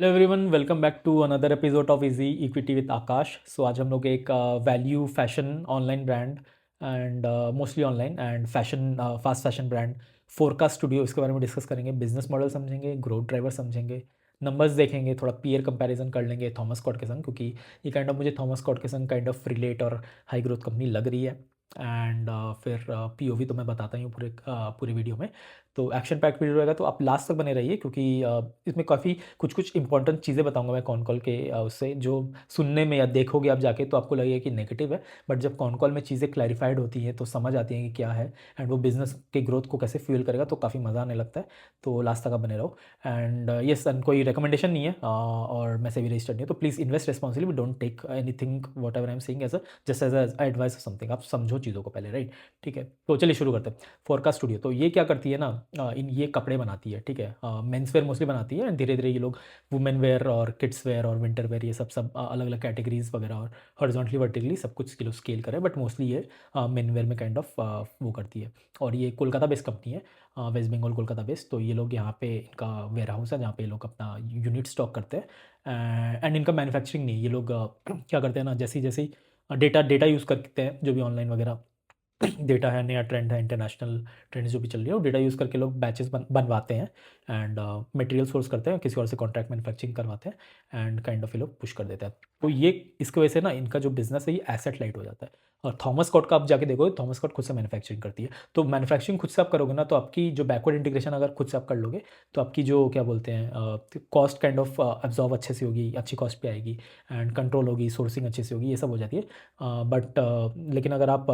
Hello everyone, welcome back to another episode of easy equity with Aakash. सो आज हम लोग एक value fashion online brand and mostly online and fashion fast fashion brand Forcas Studio, इसके बारे में discuss करेंगे। बिजनेस मॉडल समझेंगे, ग्रोथ ड्राइवर समझेंगे, नंबर्स देखेंगे, थोड़ा पीयर कंपैरिजन कर लेंगे थॉमस स्कॉट के संग, क्योंकि ये काइंड ऑफ मुझे थॉमस स्कॉट के संग काइंड ऑफ रिलेट और हाई ग्रोथ कंपनी लग रही है। एंड फिर पीओवी तो मैं बताता ही हूँ पूरे वीडियो में। तो एक्शन पैक वीडियो रहेगा, तो आप लास्ट तक बने रहिए, क्योंकि इसमें काफ़ी कुछ कुछ इंपॉर्टेंट चीज़ें बताऊंगा मैं कॉन कॉल के उससे, जो सुनने में या देखोगे आप जाके तो आपको लगेगा कि नेगेटिव है, बट जब कॉन कॉल में चीज़ें क्लैरिफाइड होती हैं तो समझ आती हैं कि क्या है एंड वो बिजनेस के ग्रोथ को कैसे फ्यूल करेगा, तो काफ़ी मज़ा आने लगता है। तो लास्ट तक आप बने रहो। एंड येस, कोई रिकमेंडेशन नहीं है और मैं से भी रजिस्टर्ड नहीं है, तो please invest responsibly, don't take anything whatever I am saying as a just as advice something. आप समझो चीज़ों को पहले, राइट? ठीक है, तो चलिए शुरू करते हैं। फोरका स्टूडियो तो ये क्या करती है ना, ये कपड़े बनाती है, ठीक है, मेंस वेयर मोस्टली बनाती है, एंड धीरे धीरे ये लोग वुमेन वेयर और किड्स वेयर और विंटर वेयर, ये सब अलग अलग कैटेगरीज वगैरह और हॉरिजॉन्टली वर्टिकली सब कुछ किलो स्केल करे, बट मोस्टली ये मेन वेयर में काइंड ऑफ वो करती है। और ये कोलकाता बेस्ड कंपनी है, वेस्ट बंगाल कोलकाता बेस्ड। तो ये लोग यहाँ पे इनका वेयर हाउस है जहाँ पे ये लोग अपना यूनिट स्टॉक करते हैं। एंड इनका मैन्युफैक्चरिंग नहीं, ये लोग क्या करते हैं ना, जैसे जैसे डेटा डेटा यूज़ करते हैं, जो भी ऑनलाइन वगैरह डेटा है, नया ट्रेंड है, इंटरनेशनल ट्रेंड्स जो भी चल रही है, वो डेटा यूज़ करके लोग बैचेस बनवाते हैं एंड मटेरियल सोर्स करते हैं, किसी और से कॉन्ट्रैक्ट मैन्युफैक्चरिंग करवाते हैं एंड काइंड ऑफ ये लोग पुश कर देते हैं। तो ये इसकी वजह से ना इनका जो बिजनेस है ये एसेट लाइट हो जाता है। और थॉमस स्कॉट का आप जाके देखोगे, थॉमस स्कॉट खुद से मैन्युफैक्चरिंग करती है। तो मैन्युफैक्चरिंग खुद से आप करोगे ना, तो आपकी जो बैकवर्ड इंटीग्रेशन अगर खुद से आप कर लोगे, तो आपकी जो क्या बोलते हैं कॉस्ट काइंड ऑफ एब्जॉर्व अच्छे से होगी, अच्छी कॉस्ट पे आएगी एंड कंट्रोल होगी, सोर्सिंग अच्छे से होगी, ये सब हो जाती है। बट लेकिन अगर आप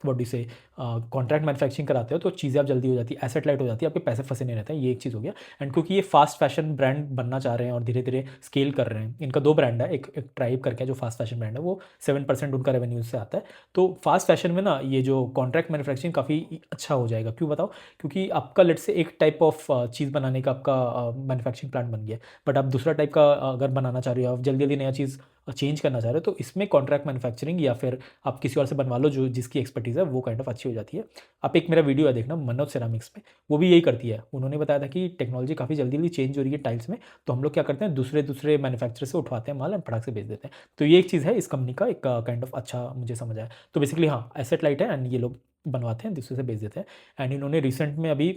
व्हाट डू से कॉन्ट्रैक्ट मैन्युफैक्चरिंग कराते हो तो चीज़ें अब जल्दी हो जाती है, एसेट लाइट हो जाती है, आपके पैसे फंसे नहीं रहते हैं, ये एक चीज़ हो गया। एंड क्योंकि ये फास्ट फैशन ब्रांड बनना चाह रहे हैं और धीरे धीरे स्केल कर रहे हैं, इनका दो ब्रांड है, एक ट्राइब करके है जो फास्ट फैशन ब्रांड है, वो 7% उनका रेवेन्यू से आता है। तो फास्ट फैशन में ना ये जो कॉन्ट्रैक्ट मैन्युफैक्चरिंग काफ़ी अच्छा हो जाएगा। क्यों बताओ? क्योंकि आपका लेट से एक टाइप ऑफ चीज़ बनाने का आपका मैन्युफैक्चरिंग प्लांट बन गया, बट आप दूसरा टाइप का अगर बनाना चाह रहे हो, आप जल्दी जल्दी नया चीज़ चेंज करना चाह रहे हो, तो इसमें कॉन्ट्रैक्ट मैन्युफैक्चरिंग या फिर आप किसी और से बनवा लो जो जिसकी एक्सपर्टीज़ है, वो काइंड ऑफ अच्छी हो जाती है। आप एक मेरा वीडियो है देखना, मनोज सेरामिक्स में, वो भी यही करती है। उन्होंने बताया था कि टेक्नोलॉजी काफ़ी जल्दी जल्दी चेंज हो रही है टाइल्स में, तो हम लोग क्या करते हैं, दूसरे दूसरे मैन्युफैक्चरर से उठवाते हैं माल एंड फटाक से बेच देते हैं। तो ये एक चीज़ है इस कंपनी का, एक काइंड ऑफ अच्छा मुझे समझ आया। तो बेसिकली हाँ, एसेट लाइट है एंड ये लोग बनवाते हैं, दूसरे से बेच देते हैं। एंड इन्होंने रिसेंट में अभी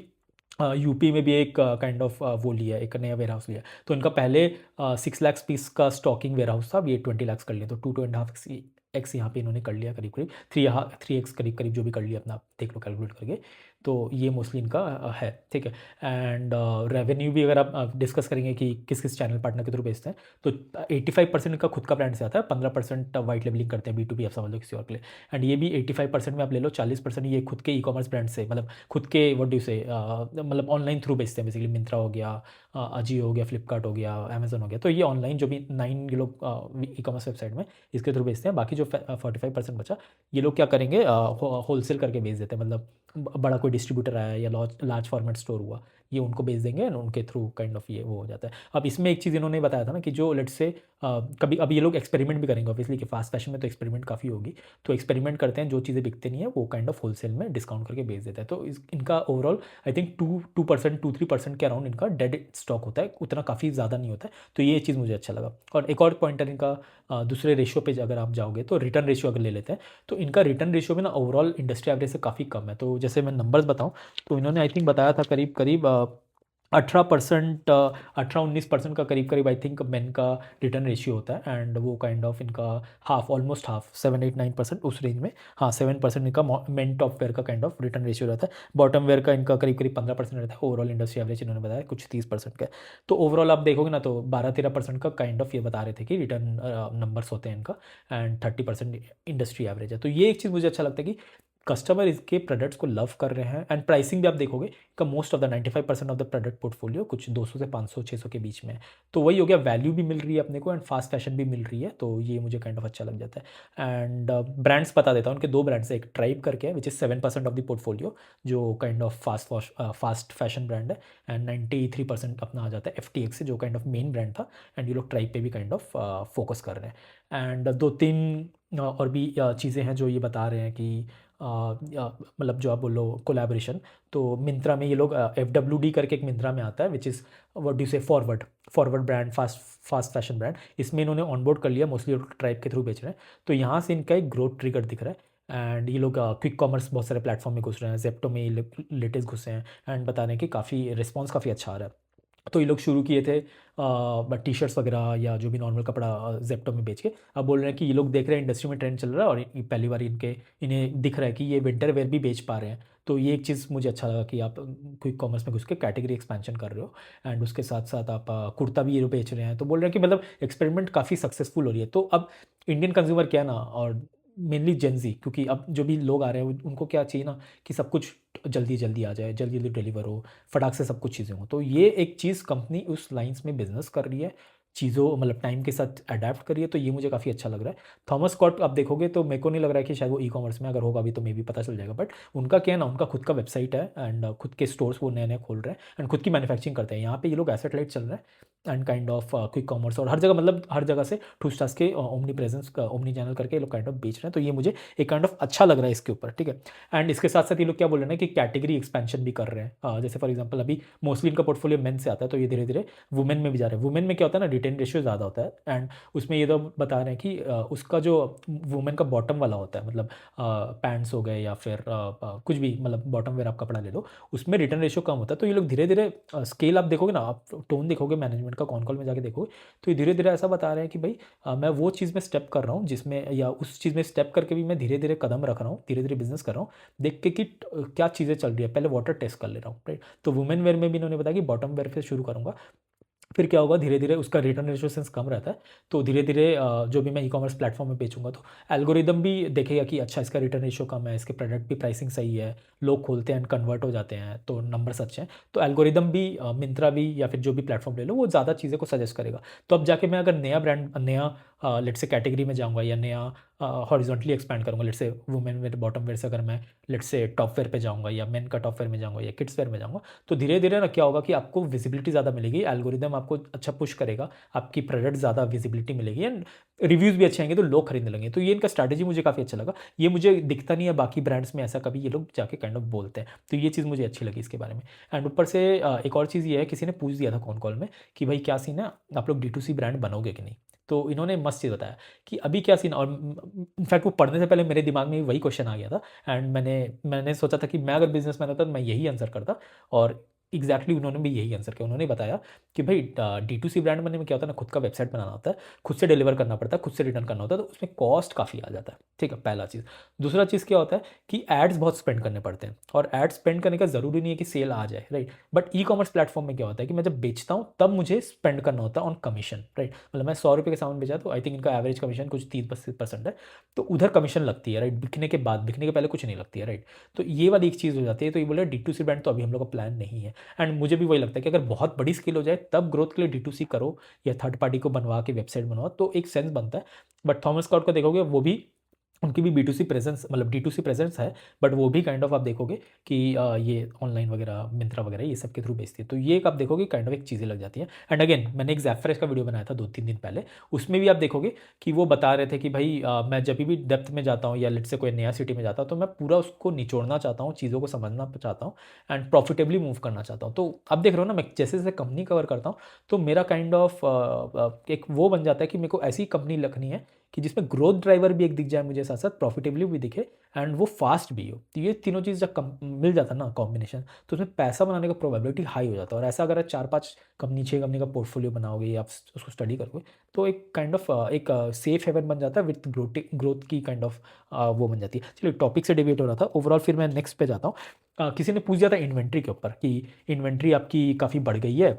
यूपी में भी एक काइंड ऑफ वो लिया है, एक नया वेयर हाउस लिया। तो इनका पहले 6 लाख पीस का स्टॉकिंग वेयर हाउस था, अब ये 20 लाख कर लिया, तो 2.5x यहाँ पे इन्होंने कर लिया, करीब करीब 3x करीब करीब जो भी कर लिया, अपना आप देख लो कैलकुलेट करके। तो ये मोस्टली इनका है, ठीक है। एंड रेवेन्यू भी अगर आप डिस्कस करेंगे कि किस किस चैनल पार्टनर के थ्रू बेचते हैं, तो 85% इनका खुद का ब्रांड से आता है, 15% वाइट लेबलिंग करते हैं, B2B आप समझ लो किसी और के लिए। एंड ये भी 85% में आप ले लो, 40% ये खुद के ई कॉमर्स ब्रांड से, मतलब खुद के व्हाट डू से मतलब ऑनलाइन थ्रू बेचते हैं, बेसिकली मिंत्रा हो गया, अजियो हो गया, फ्लिपकार्ट हो गया, अमेजन हो गया। तो ये ऑनलाइन जो भी 9 ये लोग ई कॉमर्स वेबसाइट में इसके थ्रू बेचते हैं। बाकी जो 45% बचा, ये लोग क्या करेंगे, होलसेल करके बेच देते हैं, मतलब बड़ा कोई डिस्ट्रीब्यूटर आया या लार्ज फॉर्मेट स्टोर हुआ, ये उनको बेच देंगे एंड उनके थ्रू काइंड ऑफ ये वो हो जाता है। अब इसमें एक चीज़ इन्होंने बताया था ना कि जो लेट्स से कभी अब ये लोग एक्सपेरिमेंट भी करेंगे ऑब्वियसली, कि फास्ट फैशन में तो एक्सपेरिमेंट काफ़ी होगी, तो एक्सपेरिमेंट करते हैं, जो चीज़ें बिकते नहीं है वो काइंड ऑफ होलसेल में डिस्काउंट करके बेच देता है। तो इनका ओवरऑल आई थिंक 2-3% के अराउंड इनका डेड स्टॉक होता है, उतना काफ़ी ज़्यादा नहीं होता है। तो ये चीज़ मुझे अच्छा लगा। और एक और पॉइंटर इनका दूसरे रेशियो पे अगर आप जाओगे, तो रिटर्न रेशियो अगर ले लेते हैं, तो इनका रिटर्न रेशियो में ना ओवरऑल इंडस्ट्री एवरेज से काफ़ी कम है। तो जैसे मैं नंबर्स बताऊं, तो इन्होंने आई थिंक बताया था करीब करीब 18%, 18-19% का करीब करीब आई थिंक मेन का रिटर्न रेशियो होता है, एंड वो काइंड ऑफ इनका हाफ, ऑलमोस्ट हाफ, 7-8-9% उस रेंज में, हाँ 7% इनका मेन टॉप वेयर का काइंड ऑफ रिटर्न रेशियो रहता है। बॉटम वेयर का इनका करीब करीब 15% रहता है। ओवरऑल इंडस्ट्री एवरेज इन्होंने बताया कुछ 30% का है। तो ओवरऑल आप देखोगे ना, तो 12-13% का काइंड ऑफ ये बता रहे थे कि रिटर्न नंबर्स होते हैं इनका, एंड 30% इंडस्ट्री एवरेज है। तो ये एक चीज़ मुझे अच्छा लगता है कि कस्टमर इसके प्रोडक्ट्स को लव कर रहे हैं, एंड प्राइसिंग भी आप देखोगे का most of the 95% of the product portfolio कुछ 200 से 500 600 के बीच में है। तो वही हो गया, वैल्यू भी मिल रही है अपने को एंड फास्ट फैशन भी मिल रही है, तो ये मुझे काइंड ऑफ अच्छा लग जाता है। एंड ब्रांड्स बता देता हूँ, उनके दो ब्रांड्स है, एक ट्राइब करके है which is 7% of the portfolio, जो kind of fast fashion brand है, एंड 93% अपना आ जाता है FTX से, जो काइंड ऑफ मेन ब्रांड था। एंड ये लोग ट्राइब पे भी काइंड ऑफ फोकस कर रहे हैं। एंड दो तीन और भी चीज़ें हैं जो ये बता रहे हैं कि मतलब जो आप बोलो कोलैबोरेशन, तो मिंत्रा में ये लोग FWD करके एक मिंत्रा में आता है, विच इज़ व्हाट डू से forward brand, fast fashion brand. इसमें इन्होंने ऑनबोर्ड कर लिया, मोस्टली ट्राइब के थ्रू बेच रहे हैं। तो यहाँ से इनका एक ग्रोथ ट्रिगर दिख रहा है। एंड ये लोग क्विक कॉमर्स बहुत सारे प्लेटफॉर्म में घुस रहे हैं, जेप्टो में लेटेस्ट घुसे हैं। एंड बता रहे हैं कि काफ़ी रिस्पॉन्स काफ़ी अच्छा आ रहा है। तो ये लोग शुरू किए थे टी शर्ट्स वगैरह या जो भी नॉर्मल कपड़ा जेप्टो में बेच के। अब बोल रहे हैं कि ये लोग देख रहे हैं इंडस्ट्री में ट्रेंड चल रहा है और पहली बार इन्हें दिख रहा है कि ये विंटर वेयर भी बेच पा रहे हैं। तो ये एक चीज़ मुझे अच्छा लगा कि आप क्विक कॉमर्स में घुस के कैटेगरी एक्सपेंशन कर रहे हो। एंड उसके साथ साथ आप कुर्ता भी ये लोग बेच रहे हैं। तो बोल रहे हैं कि मतलब एक्सपेरिमेंट काफ़ी सक्सेसफुल हो रही है। तो अब इंडियन कंज्यूमर क्या है ना, और मेनली जेंजी, क्योंकि अब जो भी लोग आ रहे हैं उनको क्या चाहिए ना कि सब कुछ जल्दी जल्दी आ जाए, जल्दी जल्दी डिलीवर हो, फटाक से सब कुछ चीज़ें हों। तो ये एक चीज़ कंपनी उस लाइन्स में बिजनेस कर रही है, चीज़ों मतलब टाइम के साथ अडेप्ट कर रही है। तो ये मुझे काफ़ी अच्छा लग रहा है। थॉमस स्कॉट आप देखोगे तो मेरे को नहीं लग रहा है कि शायद वो ई कॉमर्स में, अगर होगा भी तो मे भी पता चल जाएगा। बट उनका क्या है ना, उनका खुद का वेबसाइट है एंड खुद के स्टोर्स वो नए नए खोल रहे हैं एंड खुद की मैन्युफैक्चरिंग करते हैं। यहाँ पे ये लोग एसेट लाइट चल रहे हैं and kind of quick commerce, और हर जगह मतलब हर जगह से ठूस ठास के ओमनी प्रेजेंस ओमनी चैनल करके ये लोग काइंड ऑफ बेच रहे हैं। तो ये मुझे एक काइंड ऑफ अच्छा लग रहा है इसके ऊपर, ठीक है। एंड इसके साथ साथ ये लोग क्या बोल रहे हैं कि कैटेगरी एक्सपेंशन भी कर रहे हैं। जैसे फॉर एग्जांपल अभी मोस्टली इनका पोर्टफोलियो मेन से आता है, तो ये धीरे धीरे वुमेन में भी जा रहे हैं। वुमेन में क्या होता है ना, रिटेन रेशियो ज़्यादा होता है। एंड उसमें ये तो बता रहे हैं कि उसका जो वुमेन का बॉटम वाला होता है, मतलब पैंट्स हो गए या फिर कुछ भी, मतलब बॉटम वेयर आप कपड़ा ले लो, उसमें रिटर्न रेशियो कम होता है। तो ये लोग धीरे धीरे स्केल आप देखोगे ना, आप टोन देखोगे मैनेजमेंट का, कॉन कॉल में जाके देखोगे, तो ये धीरे धीरे ऐसा बता रहे हैं कि भाई मैं वो चीज़ में स्टेप कर रहा हूँ जिसमें, या उस चीज़ में स्टेप करके भी मैं धीरे धीरे कदम रख रहा हूँ, धीरे धीरे बिजनेस कर रहा हूँ, देख के कि क्या चीज़ें चल रही है, पहले वाटर टेस्ट कर ले रहा हूँ, राइट। तो वुमेन वेयर में भी इन्होंने बताया कि बॉटम वेयर से शुरू करूँगा, फिर क्या होगा, धीरे धीरे उसका रिटर्न रेशियो सेंस कम रहता है। तो धीरे धीरे जो भी मैं ई कॉमर्स प्लेटफॉर्म में बेचूंगा तो एल्गोरिदम भी देखेगा कि अच्छा इसका रिटर्न रेशियो कम है, इसके प्रोडक्ट भी प्राइसिंग सही है, लोग खोलते हैं एंड कन्वर्ट हो जाते हैं, तो नंबर्स अच्छे हैं। तो एल्गोरिदम भी मिंत्रा भी या फिर जो भी प्लेटफॉर्म ले लो, वो ज़्यादा चीज़ें को सजेस्ट करेगा। तो अब जाके मैं अगर नया ब्रांड, नया लेट से कैटेगरी में जाऊँगा या नया हॉरिजॉन्टली एक्सपैंड करूँगा, लेट से वुमेन वेयर बॉटम वेयर से अगर मैं लेट से टॉप वेयर पे जाऊँगा या मेन का टॉप वेयर में जाऊँगा या किड्स वेयर में जाऊँगा, तो धीरे धीरे ना क्या होगा कि आपको विजिबिलिटी ज़्यादा मिलेगी, एल्गोरिदम आपको अच्छा पुश करेगा, आपकी प्रोडक्ट ज़्यादा विजिबिलिटी मिलेगी एंड रिव्यूज़ भी अच्छे आएंगे, तो लोग खरीदने लगेंगे। तो ये इनका स्ट्रैटेजी मुझे काफ़ी अच्छा लगा। ये मुझे दिखता नहीं है बाकी ब्रांड्स में ऐसा, कभी ये लोग जाके काइंड ऑफ बोलते हैं। तो ये चीज़ मुझे अच्छी लगी इसके बारे में। एंड ऊपर से एक और चीज़ ये है, किसी ने पूछ दिया था कॉन कॉल में कि भाई क्या सीन है, आप लोग D2C ब्रांड बनोगे कि नहीं। तो इन्होंने मस्त चीज़ बताया कि अभी क्या सीन, और इनफैक्ट वो पढ़ने से पहले मेरे दिमाग में वही क्वेश्चन आ गया था। एंड मैंने सोचा था कि मैं अगर बिजनेसमैन होता तो मैं यही आंसर करता, और एग्जैक्टली उन्होंने भी यही आंसर किया। उन्होंने बताया कि भाई D2C ब्रांड बनने में क्या होता है ना, खुद का वेबसाइट बनाना होता है, खुद से डिलीवर करना पड़ता है, खुद से रिटर्न करना होता है, तो उसमें कॉस्ट काफ़ी आ जाता है, ठीक है, पहला चीज़। दूसरा चीज़ क्या होता है कि एड्स बहुत स्पेंड करने पड़ते हैं, और एड्स स्पेंड करने का ज़रूरी नहीं है कि सेल आ जाए, right. But e commerce platform में क्या होता है कि मैं जब बेचता हूँ तब मुझे स्पेंड करना होता है ऑन कमीशन, राइट। मतलब मैं 100 रुपये के सामान बेचा तो आई थिंक इनका एवरेज कमीशन कुछ 30-32% है, तो उधर कमीशन लगती है, राइट, बिकने के बाद, बिकने के पहले कुछ नहीं लगती है, राइट। तो ये वाली एक चीज़ हो जाती है। तो ये बोले D2C ब्रांड तो अभी हम लोग का प्लान नहीं है। एंड मुझे भी वही लगता है कि अगर बहुत बड़ी स्केल हो जाए तब ग्रोथ के लिए D2C करो, या थर्ड पार्टी को बनवा के वेबसाइट बनवाओ, तो एक सेंस बनता है। बट थॉमस स्कॉट को देखोगे, वो भी, उनकी भी B2C प्रेजेंस, मतलब D2C प्रेजेंस है, बट वो भी काइंड ऑफ आप देखोगे कि ये ऑनलाइन वगैरह, मिंत्रा वगैरह, ये सब के थ्रू बेचती है। तो ये एक आप देखोगे काइंड ऑफ एक चीज़ें लग जाती हैं। एंड अगेन मैंने एक ज़ैफरेज का वीडियो बनाया था 2-3 दिन पहले, उसमें भी आप देखोगे कि वो बता रहे थे कि भाई मैं जब भी डेप्थ में जाता हूँ या लेट से कोई नया सिटी में जाता हूँ, तो मैं पूरा उसको निचोड़ना चाहता हूँ, चीज़ों को समझना चाहता हूँ एंड प्रॉफिटेबली मूव करना चाहता हूँ। तो अब देख रहे हो ना, मैं जैसे जैसे कंपनी कवर करता हूँ, तो मेरा काइंड ऑफ एक वो बन जाता है कि मेरे को ऐसी कंपनी रखनी है कि जिसमें ग्रोथ ड्राइवर भी एक दिख जाए मुझे, साथ साथ प्रॉफिटेबली भी दिखे एंड वो फास्ट भी हो। तो ये तीनों चीज़ जब मिल जाता है ना कॉम्बिनेशन, तो उसमें पैसा बनाने का प्रोबेबिलिटी हाई हो जाता है। और ऐसा अगर 4-5 कंपनी, 6 कंपनी का पोर्टफोलियो बनाओगे या आप उसको स्टडी करोगे, तो एक काइंड ऑफ एक सेफ हेवन बन जाता है विथ ग्रोथ की काइंड ऑफ वो बन जाती है। चलिए, टॉपिक से डिविएट हो रहा था ओवरऑल, फिर मैं नेक्स्ट पे जाता हूँ। किसी ने पूछ दिया था इन्वेंट्री के ऊपर कि इन्वेंट्री आपकी काफ़ी बढ़ गई है।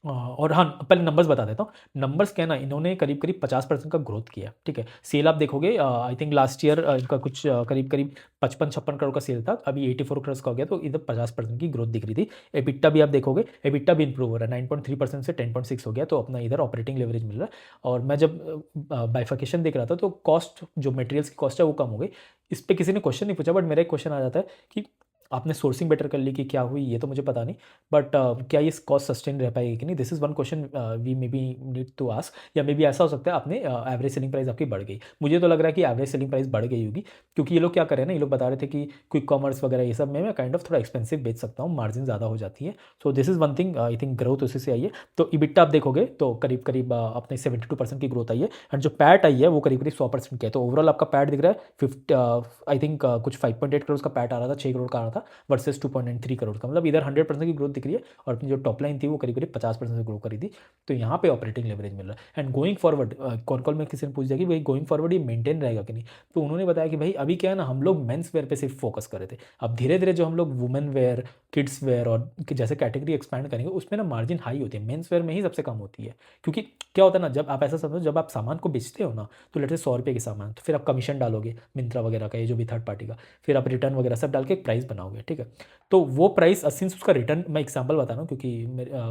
और हाँ, पहले नंबर्स बता देता हूँ। नंबर्स क्या है ना, इन्होंने करीब करीब 50% का ग्रोथ किया, ठीक है। सेल आप देखोगे, आई थिंक लास्ट ईयर इनका कुछ करीब करीब 55-56 करोड़ का सेल था, अभी 84 करोड़ का हो गया, तो इधर 50% की ग्रोथ दिख रही थी। एबिटा भी आप देखोगे, एबिटा भी इंप्रूव हो रहा है, 9.3% से 10.6 हो गया, तो अपना इधर ऑपरेटिंग लेवरेज मिल रहा है। और मैं जब बाइफिकेशन देख रहा था, तो कॉस्ट, जो मटेरियल्स की कॉस्ट है वो कम हो गई। इस पर किसी ने क्वेश्चन नहीं पूछा, बट मेरा एक क्वेश्चन आ जाता है कि आपने सोर्सिंग बेटर कर ली कि क्या हुई ये तो मुझे पता नहीं, बट क्या ये कॉस्ट सस्टेन रह पाएगी कि नहीं, this is one question we may be need to ask. या मे बी ऐसा हो सकता है आपने एवरेज सेलिंग प्राइस आपकी बढ़ गई, मुझे तो लग रहा है कि एवरेज सेलिंग प्राइस बढ़ गई होगी, क्योंकि ये लोग क्या कर रहे हैं ना, ये लोग बता रहे थे कि क्विक कॉमर्स वगैरह ये सब में मैं काइंड ऑफ थोड़ा एक्सपेंसिव बेच सकता हूँ, मार्जिन ज़्यादा हो जाती है। So this is one thing, I think growth उसी से आई है। तो इबिट्टा आप देखोगे तो करीब करीब अपने 72% की ग्रोथ आई है, एंड जो पैट आई है वो करीब करीब 100% की है। तो ओवरऑल आपका पैट दिख रहा है 50, आई थिंक कुछ 5.8 करोड़ का पैट आ रहा था, 6 करोड़ का आ रहा था वर्सेस 2.93 करोड़ का, मतलब इधर 100% की ग्रोथ दिख रही है, और अपनी जो टॉप लाइन थी वो करीब करीब 50% से ग्रो करी थी। तो यहाँ पे ऑपरेटिंग लेवरेज मिल रहा है। And going forward, call call में किसी ने पूछ दिया कि भाई गोइंग फॉरवर्ड ये मेंटेन रहेगा कि नहीं, तो उन्होंने बताया कि भाई अभी क्या है ना, हम लोग मेंस वेयर पे सिर्फ फोकस कर रहे थे, अब धीरे धीरे जो हम लोग वुमेन वेयर, किड्स वेयर और जैसे कैटेगरी एक्सपैंड करेंगे उसमें ना मार्जिन हाई होती है, मेंस वेयर में ही सबसे कम होती है। क्योंकि क्या होता है ना, जब आप ऐसा समझो, जब आप सामान को बेचते हो ना, तो लेट से 100 रुपये की सामान, तो फिर आप कमीशन डालोगे मिंत्रा वगैरह का, ये जो भी थर्ड पार्टी का, फिर आप रिटर्न वगैरह सब डाल के एक प्राइस बनाओगे, ठीक है। तो वो प्राइस सिंस उसका रिटर्न, मैं एग्जांपल बता रहा हूँ क्योंकि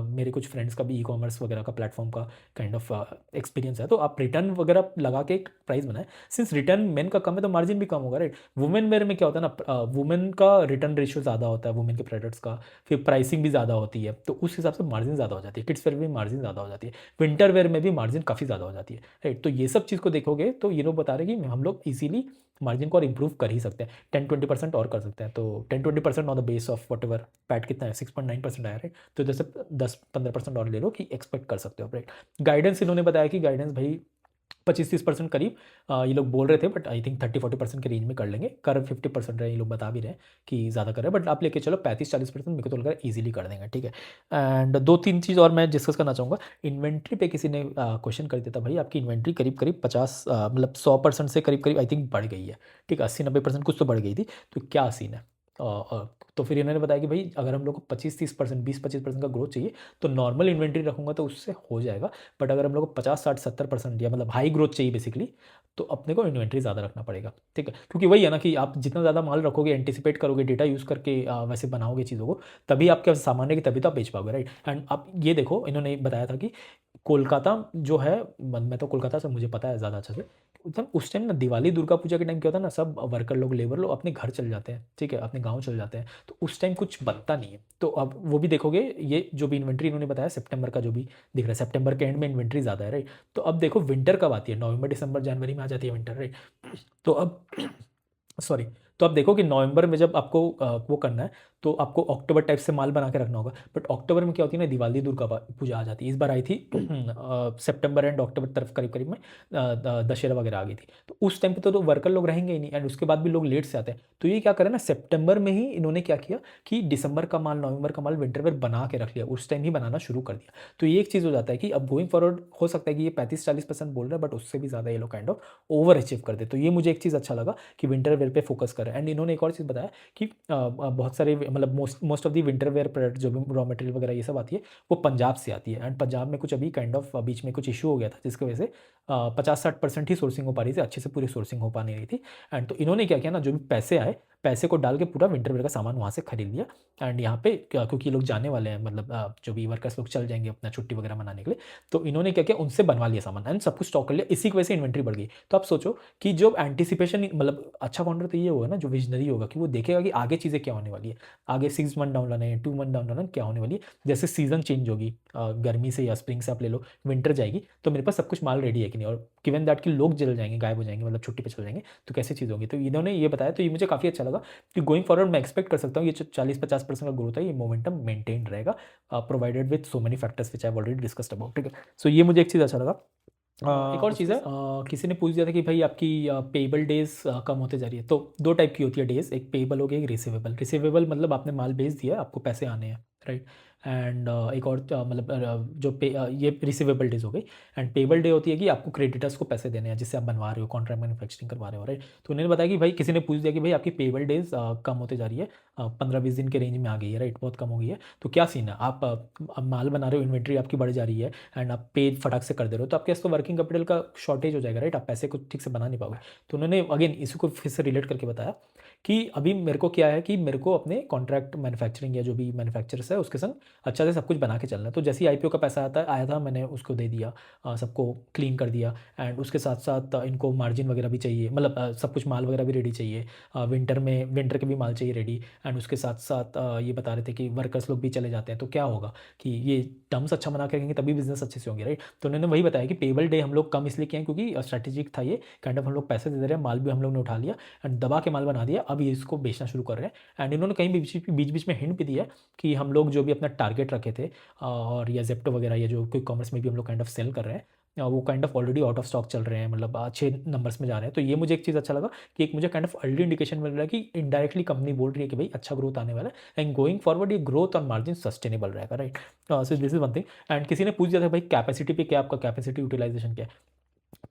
मेरे कुछ फ्रेंड्स का भी ई कॉमर्स वगैरह का प्लेटफॉर्म का काइंड ऑफ एक्सपीरियंस है, तो आप रिटर्न वगैरह लगा के एक प्राइस बनाए, सिंस रिटर्न मेन का कम है तो मार्जिन भी कम होगा, राइट। वुमेन वेयर में क्या होता है ना, वुमेन का रिटर्न रेशियो ज़्यादा होता है वुमेन के प्रोडक्ट्स का, फिर प्राइसिंग भी ज़्यादा होती है, तो उस हिसाब से मार्जिन ज़्यादा हो जाती है, किड्स वेयर में मार्जिन ज़्यादा हो जाती है, विंटर वेयर में भी मार्जिन काफ़ी ज़्यादा हो जाती है, राइट। तो ये सब चीज़ को देखोगे तो ये लोग बता रहे हैं कि हम लोग इजीली मार्जिन को और इंप्रूव कर ही सकते हैं, 10-20% और कर सकते हैं। तो 10-20% on the base of what ever PAT कितना है, 6.9% आया, राइट। तो जैसे 10-15% और ले लो कि एक्सपेक्ट कर सकते हो, राइट। गाइडेंस इन्होंने बताया कि गाइडेंस भाई 25-30% करीब ये लोग बोल रहे थे, बट आई थिंक 30-40% के रेंज में कर लेंगे, कर 50% रहे, ये लोग बता भी रहे हैं कि ज़्यादा कर रहे हैं, बट आप लेके चलो 35-40% मेरे को तो लग रहा है ईजिली कर देंगे, ठीक है। एंड 2-3 चीज़ और मैं डिस्कस करना चाहूँगा। इन्वेंट्री पे किसी ने क्वेश्चन कर दिया था, भाई आपकी इन्वेंट्री करीब करीब 50 मतलब 100% से करीब करीब आई थिंक बढ़ गई है, ठीक है, 80-90% कुछ तो बढ़ गई थी, तो क्या सीन है। तो फिर इन्होंने बताया कि भाई अगर हम लोग को 25-30%, 20-25% का ग्रोथ चाहिए तो नॉर्मल इन्वेंट्री रखूँगा तो उससे हो जाएगा, बट अगर हम लोग को 50-60-70% या मतलब हाई ग्रोथ चाहिए बेसिकली, तो अपने को इन्वेंट्री ज़्यादा रखना पड़ेगा, ठीक है। क्योंकि वही है ना कि आप जितना ज़्यादा माल रखोगे, एंटिसिपेट करोगे, डेटा यूज़ करके वैसे बनाओगे चीज़ों को, तभी आपके पास सामान है कि तभी तो आप बेच पाओगे, राइट। एंड आप ये देखो, इन्होंने बताया था कि कोलकाता जो है, मैं तो कोलकाता से मुझे पता है ज़्यादा अच्छे से, मतलब उस टाइम ना दिवाली दुर्गा पूजा के टाइम क्या होता है ना, सब वर्कर लोग, लेबर लोग अपने घर चल जाते हैं, ठीक है, अपने गाँव चल जाते हैं, तो उस टाइम कुछ बनता नहीं है। तो अब वो भी देखोगे, ये जो भी इन्वेंट्री इन्होंने बताया सितंबर का जो भी दिख रहा है, सितंबर के एंड में इन्वेंट्री ज़्यादा है, राइट। तो अब देखो विंटर कब आती है, नवंबर दिसंबर जनवरी में आ जाती है विंटर, राइट। तो अब सॉरी, तो आप देखो कि नवंबर में जब आपको वो करना है, तो आपको अक्टूबर टाइप से माल बना के रखना होगा, बट अक्टूबर में क्या होती है ना, दिवाली दुर्गा पूजा आ जाती है, इस बार आई थी सितंबर एंड अक्टूबर तरफ करीब करीब में दशहरा वगैरह आ गई थी, तो उस टाइम पे तो वर्कर लोग रहेंगे ही नहीं, एंड उसके बाद भी लोग लेट से आते हैं, तो ये क्या करें ना, सितंबर में ही इन्होंने क्या किया कि दिसंबर का माल, नवंबर का माल विंटर वेयर बना के रख लिया, उस टाइम ही बनाना शुरू कर दिया। तो ये एक चीज़ हो जाता है कि अब गोइंग फॉरवर्ड हो सकता है कि ये 35-40% बोल रहे हैं, बट उससे भी ज़्यादा ये लोग काइंड ऑफ ओवर अचीव कर दे, तो ये मुझे एक चीज़ अच्छा लगा कि विंटर वेयर पे फोकस कर रहे हैं। एंड इन्होंने एक और चीज़ बताया कि बहुत सारे मतलब most of the winter wear product जो भी रॉ मटेरियल वगैरह ये सब आती है, वो पंजाब से आती है, एंड पंजाब में कुछ अभी काइंड ऑफ बीच में कुछ इशू हो गया था, जिसकी वजह से 50-60% ही सोर्सिंग हो पा रही थी, अच्छे से पूरी सोर्सिंग हो पा नहीं रही थी। एंड तो इन्होंने क्या किया ना, जो भी पैसे आए, पैसे को डाल के पूरा विंटर वेयर का सामान वहाँ से खरीद लिया। एंड यहाँ पे क्योंकि ये लोग जाने वाले हैं, मतलब जो भी वर्कर्स लोग चल जाएंगे अपना छुट्टी वगैरह मनाने के लिए, तो इन्होंने क्या किया, उनसे बनवा लिया सामान एंड सब कुछ स्टॉक कर लिया, इसी की वजह से इन्वेंट्री बढ़ गई। तो आप सोचो कि जो एंटिसिपेशन, मतलब अच्छा फाउंडर तो ये होगा ना, जो विजनरी होगा, कि वो देखेगा कि आगे चीज़ें क्या होने वाली है, आगे 6 मंथ डाउन लाना है, 2 मंथ डाउन लाना क्या होने वाली है, जैसे सीजन चेंज होगी, गर्मी से या स्प्रिंग से आप ले लो, विंटर जाएगी, तो मेरे पास सब कुछ माल रेडी है कि नहीं, और गिवन दैट कि लोग जल जाएंगे, गायब हो जाएंगे, मतलब छुट्टी पे चल जाएंगे, तो कैसी चीज़ होगी। तो इन्होंने ये बताया, तो ये मुझे काफ़ी अच्छा लगा कि गोइंग फॉरवर्ड मैं एक्सपेक्ट कर सकता हूँ ये जो 40-50% का ग्रोथ है, ये मोमेंटम मेंटेन रहेगा, provided with so many factors which I have already discussed about, ठीक है। सो ये मुझे एक चीज़ अच्छा लगा। एक और चीज़ है, किसी ने पूछ दिया था कि भाई आपकी पेबल डेज कम होते जा रही है, तो दो टाइप की होती है डेज, एक पेबल हो गया, एक रिसीवेबल। रिसीवेबल मतलब आपने माल बेच दिया, आपको पैसे आने हैं, राइट। एंड एक और मतलब जो पे ये रिसीवेबल डेज हो गई। एंड पेबल डे होती है कि आपको क्रेडिटर्स को पैसे देने हैं, जिससे आप बनवा रहे हो, कॉन्ट्रैक्ट मैन्युफैक्चरिंग करवा रहे हो, राइट। तो उन्होंने बताया कि भाई किसी ने पूछ दिया कि भाई आपकी पेबल डेज कम होते जा रही है, 15-20 दिन के रेंज में आ गई है, राइट, बहुत कम हो गई है, तो क्या सीन है, आप माल बना रहे हो, इन्वेंट्री आपकी बढ़ जा रही है, एंड आप पे फटाक से कर दे रहे हो, तो आपके पास तो वर्किंग कैपिटल का शॉर्टेज हो जाएगा, राइट, आप पैसे को ठीक से बना नहीं पाओगे। तो उन्होंने अगेन इसी को फिर से रिलेट करके बताया कि अभी मेरे को क्या है कि मेरे को अपने कॉन्ट्रैक्ट मैन्युफैक्चरिंग या जो भी मैन्युफैक्चरर्स है उसके संग अच्छा से सब कुछ बना के चलना है। तो जैसे ही आईपीओ का पैसा आया था मैंने उसको दे दिया, सबको क्लीन कर दिया। एंड उसके साथ साथ इनको मार्जिन वगैरह भी चाहिए, मतलब सब कुछ माल वगैरह भी रेडी चाहिए। विंटर के भी माल चाहिए रेडी। एंड उसके साथ साथ ये बता रहे थे कि वर्कर्स लोग भी चले जाते हैं तो क्या होगा कि ये टर्म्स अच्छा बना के रखेंगे तभी बिजनेस अच्छे से होंगे, राइट। तो उन्होंने वही बताया कि पेबल डे हम लोग कम इसलिए किए हैं क्योंकि स्ट्रैटेजिक था ये काइंड ऑफ, हम लोग पैसे दे रहे हैं, माल भी हम लोग ने उठा लिया एंड दबा के माल बना दिया, अब ये इसको बेचना शुरू कर रहे हैं। एंड इन्होंने कहीं बीच बीच में हिंट भी दिया कि हम लोग जो भी अपना टारगेट रखे थे और या जेप्टो वगैरह या जो क्विक कॉमर्स में भी हम लोग काइंड ऑफ सेल कर रहे हैं, वो kind of already out of stock चल रहे हैं, मतलब अच्छे नंबर्स में जा रहे हैं। तो ये मुझे एक चीज़ अच्छा लगा कि एक मुझे काइंड ऑफ अर्ली इंडिकेशन मिल रहा है कि इनडायरेक्टली कंपनी बोल रही है कि भाई अच्छा ग्रोथ आने वाला है एंड गोइंग फॉरवर्ड ये ग्रोथ और मार्जिन सस्टेनेबल रहेगा, right. So this is one thing. And किसी ने पूछ दिया था भाई कैपेसिटी पे क्या, आपका कैपेसिटी यूटिलाइजेशन क्या है।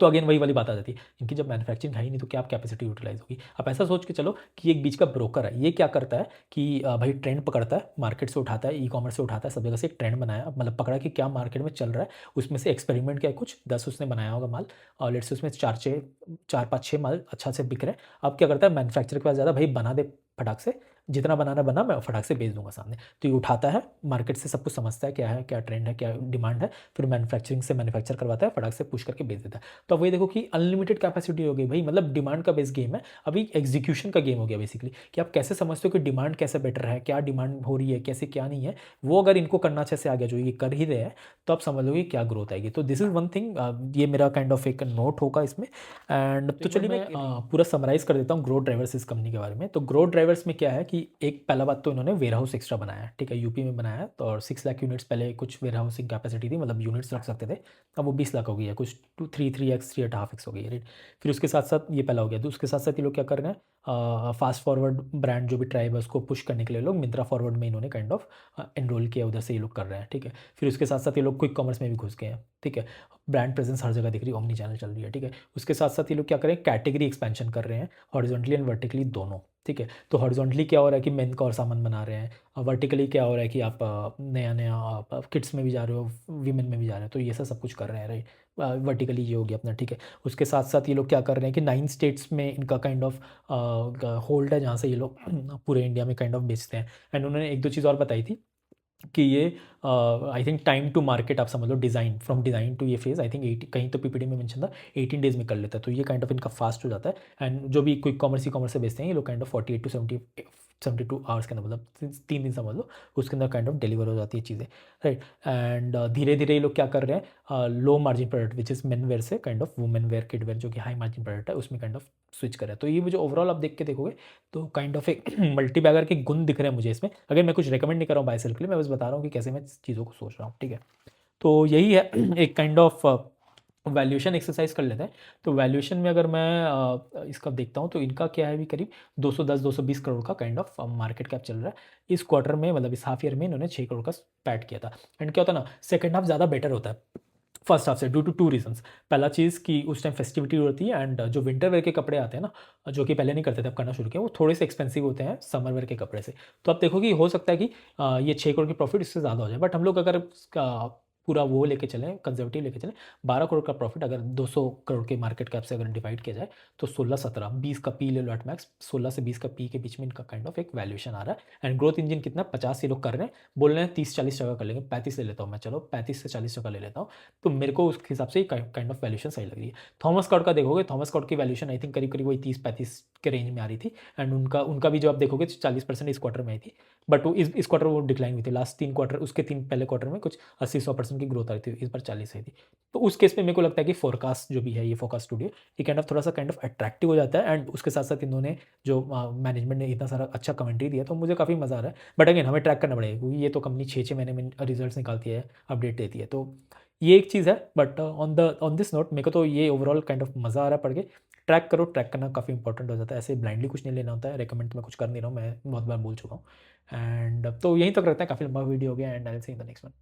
तो अगेन वही वाली बात आ जाती है, इनकी जब मैन्युफैक्चरिंग है ही नहीं तो क्या आप कैपेसिटी यूटिलाइज होगी। आप ऐसा सोच के चलो कि एक बीच का ब्रोकर है, ये क्या करता है कि भाई ट्रेंड पकड़ता है, मार्केट से उठाता है, ई कॉमर्स से उठाता है, सब जगह से एक ट्रेंड बनाया, मतलब पकड़ा कि क्या मार्केट में चल रहा है, उसमें से एक्सपेरिमेंट किया, कुछ 10 उसने बनाया होगा माल और लेट्स से उसमें 4 5 6 माल अच्छा से बिक रहे हैं। अब क्या करता है मैन्युफैक्चर के पास ज़्यादा, भाई बना दे फटाक से, जितना बनाना बना, मैं फटाक से बेच दूंगा सामने। तो ये उठाता है, मार्केट से सब कुछ समझता है, क्या ट्रेंड है, क्या डिमांड है, फिर मैन्युफैक्चरिंग से मैन्युफैक्चर करवाता है, फटाक से पुश करके बेच देता है। तो अब वही देखो कि अनलिमिटेड कैपेसिटी हो गई भाई, मतलब डिमांड का बेस गेम है, अभी एग्जीक्यूशन का गेम हो गया बेसिकली, कि आप कैसे समझते हो कि डिमांड कैसे बेटर है, क्या डिमांड हो रही है, कैसे क्या नहीं है। वो अगर इनको करना अच्छे से आ गया, जो ये कर ही रहे हैं, तो आप समझ लोगे क्या ग्रोथ आएगी। तो दिस इज़ वन थिंग, ये मेरा काइंड ऑफ एक नोट होगा इसमें। एंड तो चलिए मैं पूरा समराइज कर देता हूँ ग्रोथ ड्राइवर्स इस कंपनी के बारे में। तो ग्रोथ ड्राइवर्स में क्या है कि एक पहला बात तो इन्होंने वेयर हाउस एक्स्ट्रा बनाया है, ठीक है, यूपी में बनाया है। तो और 6 लाख यूनिट्स पहले कुछ वेयर हाउसिंग कैपेसिटी थी, मतलब यूनिट्स रख सकते थे, अब वो 20 लाख हो गई है, कुछ 3x 3.5x हो गई है, राइट। फिर उसके साथ साथ ये पहला हो गया। तो उसके साथ साथ ये लोग क्या कर रहे हैं, फास्ट फॉरवर्ड ब्रांड जो भी ट्राइब है उसको पुश करने के लिए लोग मिंत्रा फॉरवर्ड में इन्होंने काइंड ऑफ एनरोल किया, उधर से ये लोग कर रहे हैं, ठीक है। फिर उसके साथ साथ ये लोग क्विक कॉमर्स में भी घुस गए हैं, ठीक है। ब्रांड प्रेजेंस हर जगह दिख रही है, ओमनी चैनल चल रही है, ठीक है। उसके साथ साथ ये लोग क्या करें, कैटेगरी एक्सपेंशन कर रहे हैं, हॉरिजॉन्टली एंड वर्टिकली दोनों, ठीक है। तो हॉरिजॉन्टली क्या हो रहा है कि मेन का और सामान बना रहे हैं, वर्टिकली क्या हो रहा है कि आप नया नया आप किड्स में भी जा रहे हो, वीमेन में भी जा रहे हो, तो ये सब कुछ कर रहे हैं, राइट। वर्टिकली ये हो गया अपना, ठीक है। उसके साथ साथ ये लोग क्या कर रहे हैं कि 9 स्टेट्स में इनका काइंड ऑफ होल्ड है, जहाँ से ये लोग पूरे इंडिया में काइंड ऑफ बेचते हैं। एंड उन्होंने एक दो चीज़ और बताई थी कि ये I think time to market, आप समझ लो डिज़ाइन, फ्रॉम डिज़ाइन टू ये फेज़ आई थिंक 80, कहीं तो पीपीटी में मेंशन था 18 डेज़ में कर लेता है। तो ये काइंड ऑफ इनका फास्ट हो जाता है। एंड जो भी क्विक कॉमर्स ई कॉमर्स से बेचते हैं ये लोग काइंड ऑफ 48 to 72 आवर्स के अंदर, मतलब 3 दिन समझ लो, उसके अंदर काइंड ऑफ डिलीवर हो जाती है चीज़ें, राइट। एंड धीरे धीरे ये लोग क्या कर रहे हैं, low margin product which is men wear से kind of women wear, kid wear जो कि हाई मार्जिन प्रोडक्ट है, उसमें काइंड ऑफ स्विच कर रहे हैं। तो ये मुझे ओवरऑल आप देख के देखोगे तो काइंड ऑफ एक मल्टी बैगर के गुण दिख रहे हैं मुझे इसमें। अगर मैं कुछ रिकमेंड नहीं कर रहा हूँ बाय सेल के लिए, मैं बस बता रहा हूँ कि कैसे मैं चीज़ों को सोच रहा हूँ, ठीक है। तो यही है एक काइंड ऑफ वैल्यूएशन एक्सरसाइज कर लेते हैं। तो वैल्यूएशन में अगर मैं इसका देखता हूँ तो इनका क्या है, भी करीब 210-220 करोड़ का काइंड ऑफ मार्केट कैप चल रहा है इस क्वार्टर में, मतलब इस हाफ ईयर में इन्होंने 6 करोड़ का पैट किया था। एंड क्या होता है ना, सेकंड हाफ ज़्यादा बेटर होता है फर्स्ट हाफ से, ड्यू टू 2 रीजंस। पहला चीज़ कि उस टाइम फेस्टिविटी होती है एंड जो विंटर वेयर के कपड़े आते हैं ना, जो कि पहले नहीं करते थे, अब करना शुरू किया, वो थोड़े से एक्सपेंसिव होते हैं समर वेयर के कपड़े से। तो आप देखो कि हो सकता है कि ये 6 करोड़ की प्रॉफिट इससे ज़्यादा हो जाए, बट हम लोग अगर इसका पूरा वो लेके चलें, कंजर्वेटिव लेके चलें, 12 करोड़ का प्रॉफिट अगर 200 करोड़ के मार्केट कैप से अगर डिवाइड किया जाए तो 16-17 20 का पी ले लो एट मैक्स, 16 से 20 का पी के बीच में इनका काइंड ऑफ एक वैल्यूएशन आ रहा है। एंड ग्रोथ इंजन कितना 50 ये लोग कर रहे हैं, बोल रहे हैं 30-40 टका कर लेंगे, 35 ले लेता हूँ मैं, चलो 35 से 40 टका ले लेता हूँ। तो मेरे को उस हिसाब से काइंड ऑफ वैल्यूएशन सही लग रही है। थॉमस स्कॉट का देखोगे, थॉमस स्कॉट की वैल्यूएशन आई थिंक करीब करीब वही 30-35 के रेंज में आ रही थी। एंड उनका उनका भी जो आप देखोगे 40% इस क्वार्टर में आई थी, बट वो इस क्वार्टर वो डिक्लाइन हुई थी। लास्ट 3 क्वार्टर, उसके 3 पहले क्वार्टर में कुछ 80-100% की ग्रोथ आई थी, इस बार 40 आई थी। तो उस केस में मेरे को लगता है कि फोरकास्ट जो भी है, ये फोरकास्ट स्टूडियो, ये काइंड ऑफ थोड़ा सा काइंड ऑफ अट्रैक्टिव हो जाता है। एंड उसके साथ साथ इन्होंने जो मैनेजमेंट ने इतना सारा अच्छा कमेंट्री दिया, तो मुझे काफ़ी मज़ा आ रहा है। बट अगेन हमें ट्रैक करना पड़ेगा क्योंकि ये तो कंपनी 6-6 महीने में रिजल्ट निकालती है, अपडेट देती है, तो ये एक चीज़ है। बट ऑन दिस नोट मेरे को तो ये ओवरऑल काइंड ऑफ मज़ा आ रहा है पढ़ के। ट्रैक करो, ट्रैक करना काफ़ी इंपॉर्टेंट हो जाता है, ऐसे ब्लाइंडली कुछ नहीं लेना होता है। रिकमेंड तो मैं कुछ कर नहीं रहा हूँ, मैं बहुत बार बोल चुका हूँ। एंड तो यहीं तक रखते हैं, काफ़ी लंबा वीडियो हो गया। And I will see in the next one.